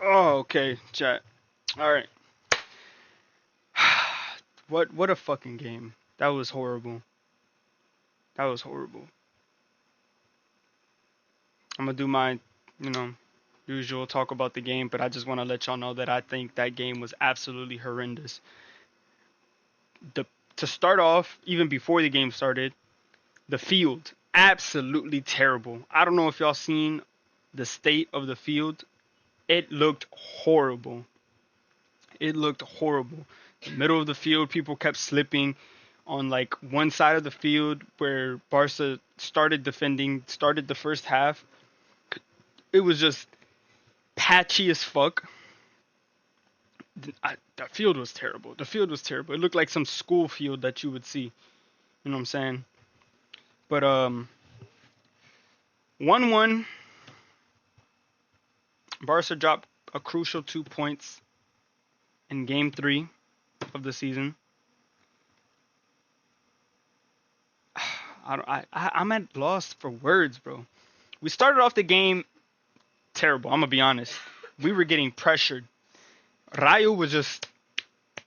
Oh, okay, chat. All right. What a fucking game. That was horrible. That was horrible. I'm gonna do my, you know, usual talk about the game, but I just want to let y'all know that I think that game was absolutely horrendous. The To start off, even before the game started, the field absolutely terrible. I don't know if y'all seen the state of the field. It looked horrible. It looked horrible. The middle of the field, people kept slipping on like one side of the field where Barca started defending, started the first half. It was just patchy as fuck. The field was terrible. The field was terrible. It looked like some school field that you would see. You know what I'm saying? But 1-1. Barca dropped a crucial 2 points in game 3 of the season. I'm at loss for words, bro. We started off the game terrible. I'm gonna be honest. We were getting pressured. Rayo was just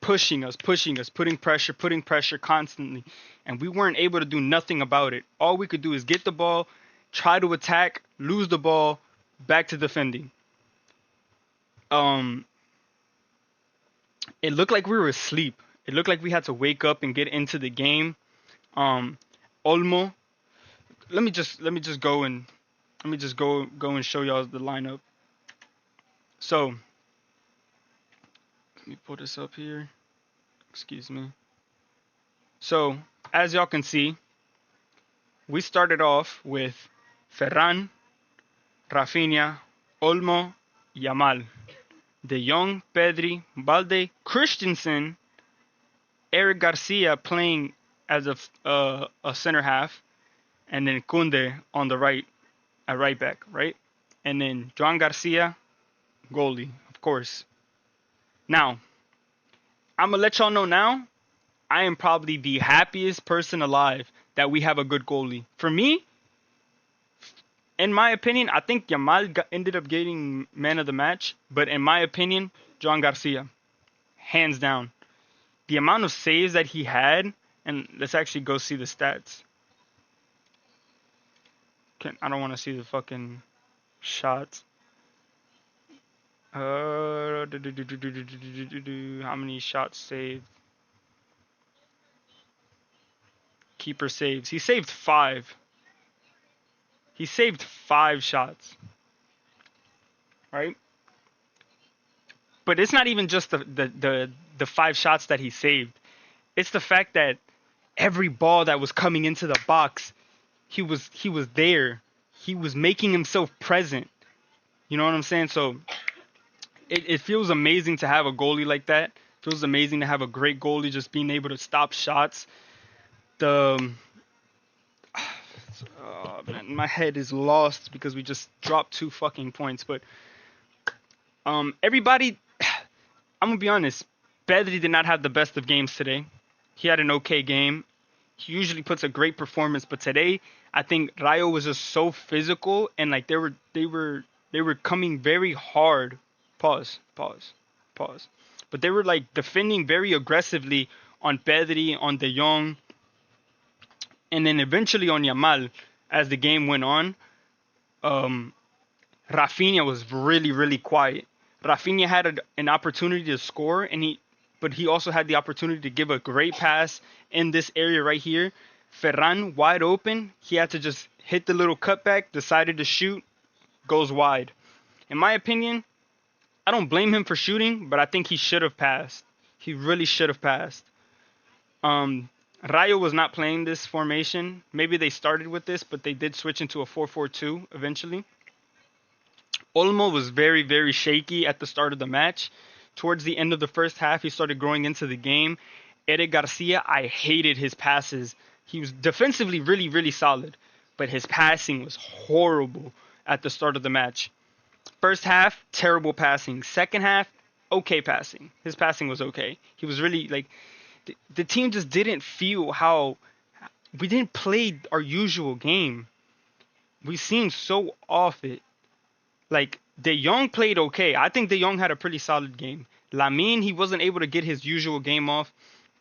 pushing us, putting pressure constantly, and we weren't able to do nothing about it. All we could do is get the ball, try to attack, lose the ball, back to defending. Um, it looked like we were asleep. It looked like we had to wake up and get into the game. Um, Olmo, let me just go and show y'all the lineup. So let me pull this up here. Excuse me. So as y'all can see, we started off with Ferran, Rafinha, Olmo, Yamal, De Jong, Pedri, Balde, Christensen, Eric Garcia playing as a center half, and then Kunde on the right, at right back, right? And then Joan Garcia, goalie, of course. Now, I'm gonna let y'all know now, I am probably the happiest person alive that we have a good goalie. For me, in my opinion, I think Yamal ended up getting man of the match, but in my opinion, Joan Garcia, hands down. The amount of saves that he had, and let's actually go see the stats. I don't want to see the fucking shots. How many shots saved? Keeper saves. He saved 5. He saved 5 shots, right? But it's not even just the 5 shots that he saved. It's the fact that every ball that was coming into the box, he was there. He was making himself present. You know what I'm saying? So it feels amazing to have a goalie like that. It feels amazing to have a great goalie just being able to stop shots. The Man, my head is lost because we just dropped 2 fucking points. But everybody, I'm gonna be honest. Pedri did not have the best of games today. He had an okay game. He usually puts a great performance, but today I think Rayo was just so physical and like they were coming very hard. Pause, pause, pause. But they were like defending very aggressively on Pedri, on De Jong, and then eventually on Yamal as the game went on. Um, Rafinha was really, really quiet. Rafinha had an opportunity to score, but he also had the opportunity to give a great pass in this area right here. Ferran wide open. He had to just hit the little cutback, decided to shoot, goes wide. In my opinion, I don't blame him for shooting, but I think he should have passed. He really should have passed. Um, Rayo was not playing this formation. Maybe they started with this, but they did switch into a 4-4-2 eventually. Olmo was very, very shaky at the start of the match. Towards the end of the first half, he started growing into the game. Eric Garcia, I hated his passes. He was defensively really, really solid, but his passing was horrible at the start of the match. First half, terrible passing. Second half, okay passing. His passing was okay. He was really like the team just didn't feel how we didn't play our usual game. We seemed so off it. Like De Jong played okay. I think De Jong had a pretty solid game. Lamine, he wasn't able to get his usual game off.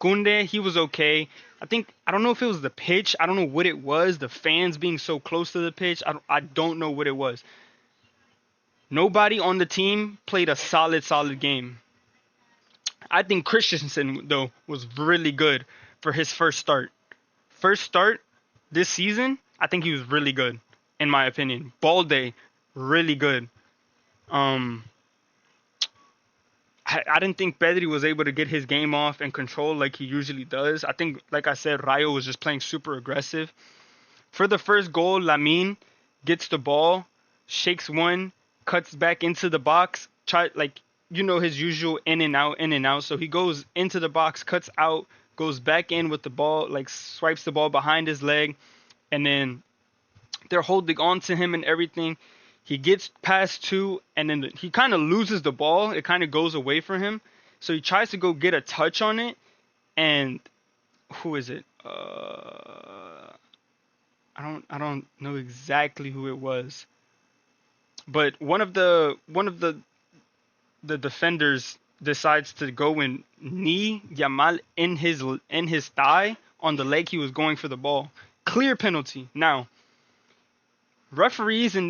Kunde, he was okay. I don't know if it was the pitch. I don't know what it was. The fans being so close to the pitch. I don't know what it was. Nobody on the team played a solid game. I think Christensen though was really good for his first start. First start this season, I think he was really good in my opinion. Balde, really good. Um, I didn't think Pedri was able to get his game off and control like he usually does. I think, like I said, Rayo was just playing super aggressive. For the first goal, Lamine gets the ball, shakes one, cuts back into the box, his usual in and out, in and out. So he goes into the box, cuts out, goes back in with the ball, like swipes the ball behind his leg, and then they're holding on to him and everything. He gets past two, and then he kind of loses the ball. It kind of goes away from him. So he tries to go get a touch on it, and who is it? I don't know exactly who it was, but one of the defenders decides to go and knee Yamal in his thigh on the leg he was going for the ball. Clear penalty. Now, referees in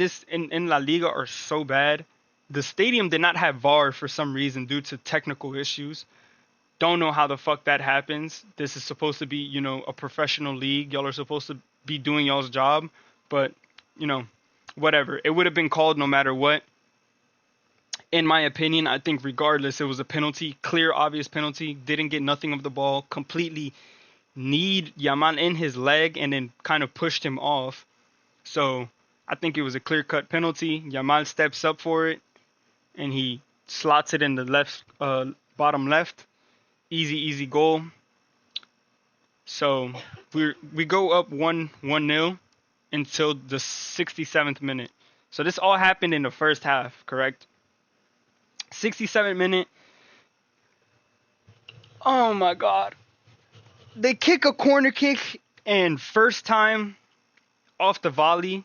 La Liga are so bad. The stadium did not have VAR for some reason due to technical issues. Don't know how the fuck that happens. This is supposed to be, a professional league. Y'all are supposed to be doing y'all's job, but you know, whatever. It would have been called no matter what. In my opinion, I think regardless, it was a penalty, clear, obvious penalty. Didn't get nothing of the ball. Completely kneed Yamal in his leg and then kind of pushed him off. So I think it was a clear-cut penalty. Yamal steps up for it and he slots it in the left, bottom left. Easy goal. So we go up 1-0 until the 67th minute. So this all happened in the first half, correct? 67th minute. Oh my God. They kick a corner kick and first time off the volley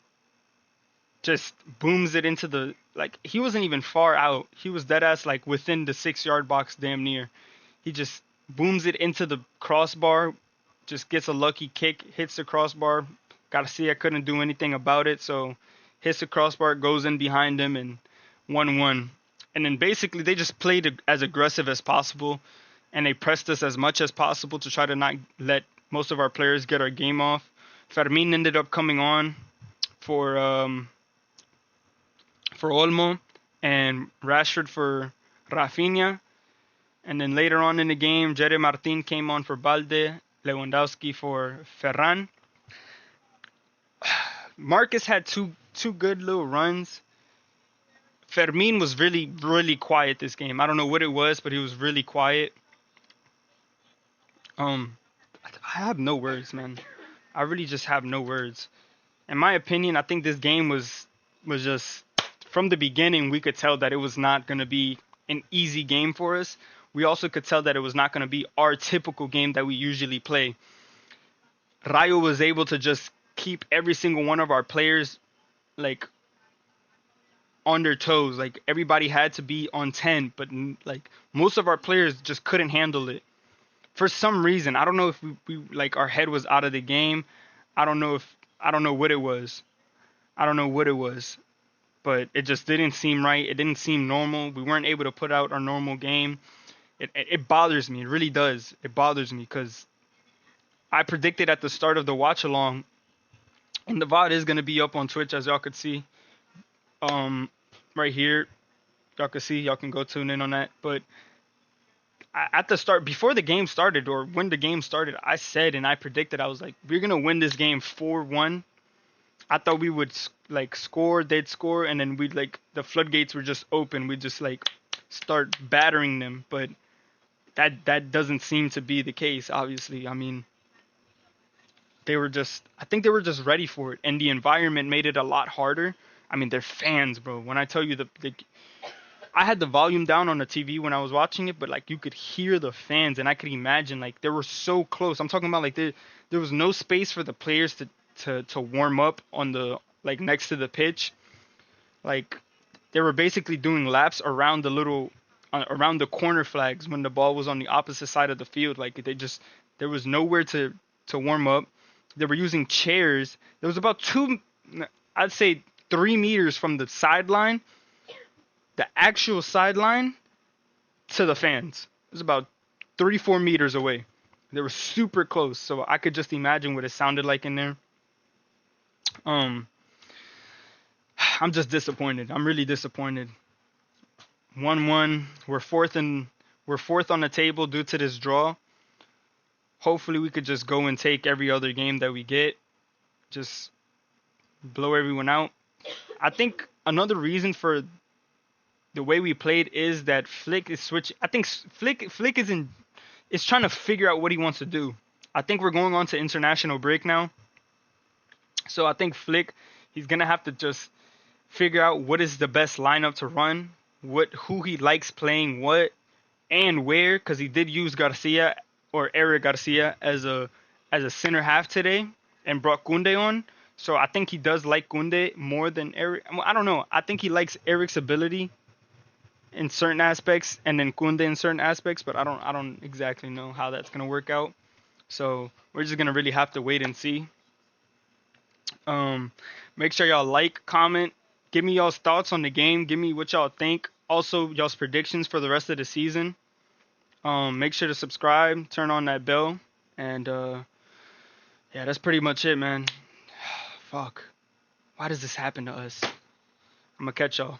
just booms it into the, like, he wasn't even far out. He was dead ass like within the 6-yard box damn near. He just booms it into the crossbar, just gets a lucky kick, hits the crossbar. Gotta see, I couldn't do anything about it, so hits the crossbar, goes in behind him, and 1-1. And then basically they just played as aggressive as possible, and they pressed us as much as possible to try to not let most of our players get our game off. Fermin ended up coming on for Olmo, and Rashford for Rafinha. And then later on in the game, Jere Martin came on for Balde, Lewandowski for Ferran. Marcus had two good little runs. Fermin was really quiet this game. I don't know what it was, but he was really quiet. I have no words, man. I really just have no words. In my opinion, I think this game was just, from the beginning, we could tell that it was not going to be an easy game for us. We also could tell that it was not going to be our typical game that we usually play. Rayo was able to just keep every single one of our players like on their toes. Like everybody had to be on 10, but like most of our players just couldn't handle it. For some reason, I don't know if we like our head was out of the game. I don't know what it was. I don't know what it was, but it just didn't seem right. It didn't seem normal. We weren't able to put out our normal game. It bothers me. It really does. It bothers me because I predicted at the start of the watch along, and the VOD is gonna be up on Twitch as y'all could see. Right here, y'all can see. Y'all can go tune in on that. But at the start, before the game started, or when the game started, I said and I predicted, I was like, we're gonna win this game 4-1. I thought we would like score, they'd score, and then we'd like the floodgates were just open. We'd just like start battering them, but that doesn't seem to be the case. Obviously, I mean, I think they were just ready for it, and the environment made it a lot harder. I mean, they're fans, bro. When I tell you I had the volume down on the TV when I was watching it, but like you could hear the fans, and I could imagine like they were so close. I'm talking about like there was no space for the players to warm up on the like next to the pitch. Like they were basically doing laps around the around the corner flags when the ball was on the opposite side of the field. Like there was nowhere to warm up. They were using chairs. There was about I'd say 3 meters from the sideline, the actual sideline, to the fans. It was about 3-4 meters away. They were super close, so I could just imagine what it sounded like in there. Um, I'm just disappointed. I'm really disappointed. 1-1. We're fourth on the table due to this draw. Hopefully we could just go and take every other game that we get. Just blow everyone out. I think another reason for the way we played is that Flick is switching. I think Flick is trying to figure out what he wants to do. I think we're going on to international break now. So I think Flick, he's gonna have to just figure out what is the best lineup to run, who he likes playing what and where, because he did use Garcia or Eric Garcia as a center half today and brought Kunde on. So I think he does like Kunde more than Eric. Well, I don't know. I think he likes Eric's ability in certain aspects and then Kunde in certain aspects, but I don't exactly know how that's gonna work out. So we're just gonna really have to wait and see. Um, Make sure y'all like, comment, give me y'all's thoughts on the game. Give me what y'all think. Also, y'all's predictions for the rest of the season. Make sure to subscribe, turn on that bell, and yeah, that's pretty much it, man. Fuck. Why does this happen to us? I'm gonna catch y'all.